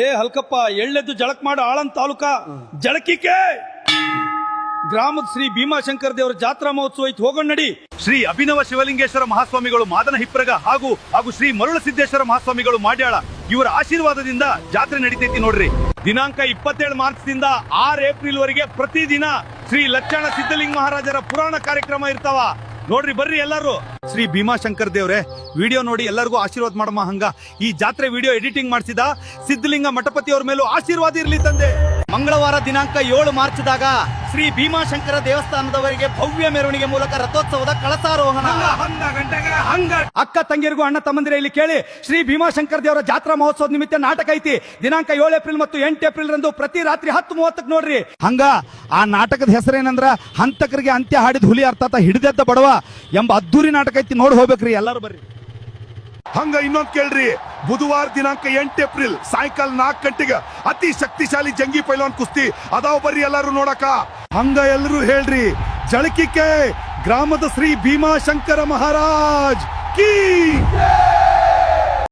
ಏ ಹಲ್ಕಪ್ಪ ಎಳ್ಳೆದ್ದು ಜಳಕ್ ಮಾಡು ಆಳಂದ್ ತಾಲೂಕ ಜಳಕಿಕೆ ಗ್ರಾಮದ ಶ್ರೀ ಭೀಮಾಶಂಕರ ದೇವರ ಜಾತ್ರಾ ಮಹೋತ್ಸವ ಐತಿ, ಹೋಗೋಣ ನಡಿ. ಶ್ರೀ ಅಭಿನವ ಶಿವಲಿಂಗೇಶ್ವರ ಮಹಾಸ್ವಾಮಿಗಳು ಮಾದನ ಹಿಪ್ರಗ ಹಾಗೂ ಶ್ರೀ ಮರುಳ ಸಿದ್ದೇಶ್ವರ ಮಹಾಸ್ವಾಮಿಗಳು ಮಾಡ್ಯಾಳ ಇವರ ಆಶೀರ್ವಾದದಿಂದ ಜಾತ್ರೆ ನಡೀತೈತಿ ನೋಡ್ರಿ. ದಿನಾಂಕ 27 ಮಾರ್ಚ್ ದಿಂದ 6 ಏಪ್ರಿಲ್ ವರೆಗೆ ಪ್ರತಿದಿನ ಶ್ರೀ ಲಕ್ಷಣ ಸಿದ್ದಲಿಂಗ ಮಹಾರಾಜರ ಪುರಾಣ ಕಾರ್ಯಕ್ರಮ ಇರ್ತಾವ ನೋಡ್ರಿ. ಬರ್ರಿ ಎಲ್ಲರೂ. ಶ್ರೀ ಭೀಮಾಶಂಕರ ದೇವ್ರೆ, ವಿಡಿಯೋ ನೋಡಿ ಎಲ್ಲರಿಗೂ ಆಶೀರ್ವಾದ ಮಾಡಮ್ಮ. ಹಂಗ ಈ ಜಾತ್ರೆ ವಿಡಿಯೋ ಎಡಿಟಿಂಗ್ ಮಾಡಿಸಿದ ಸಿದ್ದಲಿಂಗ ಮಠಪತಿ ಅವ್ರ ಮೇಲೂ ಆಶೀರ್ವಾದ ಇರ್ಲಿ ತಂದೆ. ಮಂಗಳವಾರ ದಿನಾಂಕ 7 ಮಾರ್ಚ್ದಾಗ ಶ್ರೀ ಭೀಮಾಶಂಕರ ದೇವಸ್ಥಾನದವರೆಗೆ ಭವ್ಯ ಮೆರವಣಿಗೆ ಮೂಲಕ ರಥೋತ್ಸವದ ಕಳಸಾರೋಹಣ. ಅಕ್ಕ ತಂಗಿಯರಿಗೂ ಅಣ್ಣ ತಮ್ಮಂದಿರ ಇಲ್ಲಿ ಕೇಳಿ, ಶ್ರೀ ಭೀಮಾಶಂಕರ ದೇವರ ಜಾತ್ರಾ ಮಹೋತ್ಸವದ ನಿಮಿತ್ತ ನಾಟಕ ಐತಿ. ದಿನಾಂಕ 7 ಏಪ್ರಿಲ್ ಮತ್ತು 8 ಏಪ್ರಿಲ್ ರಂದು ಪ್ರತಿ ರಾತ್ರಿ 10:30 ನೋಡ್ರಿ. ಹಂಗ ಆ ನಾಟಕದ ಹೆಸರೇನಂದ್ರ ಹಂತಕರಿಗೆ ಅಂತ್ಯ ಹಾಡಿದ ಹುಲಿ ಅರ್ಥಾತ್ ಹಿಡಿದೆದ್ದ ಬಡವ ಎಂಬ ಅದ್ದೂರಿ ನಾಟಕ ಐತಿ, ನೋಡಿ ಹೋಗ್ಬೇಕ್ರಿ ಎಲ್ಲರೂ ಬರ್ರಿ. ಹಂಗ ಇನ್ನೊಂದ್ ಕೇಳ್ರಿ, ಬುಧವಾರ ದಿನಾಂಕ 8 ಏಪ್ರಿಲ್ ಸಾಯಂಕಾಲ 4 ಗಂಟೆಗೆ ಅತಿ ಶಕ್ತಿಶಾಲಿ ಜಂಗಿ ಪೈಲ್ವಾನ್ ಕುಸ್ತಿ ಅದಾವ, ಬರ್ರಿ ಎಲ್ಲಾರು ನೋಡಕ. ಹಂಗ ಎಲ್ಲರೂ ಹೇಳ್ರಿ, ಜಳಕಿಕೆ ಗ್ರಾಮದ ಶ್ರೀ ಭೀಮಾಶಂಕರ ಮಹಾರಾಜ್ ಕೀ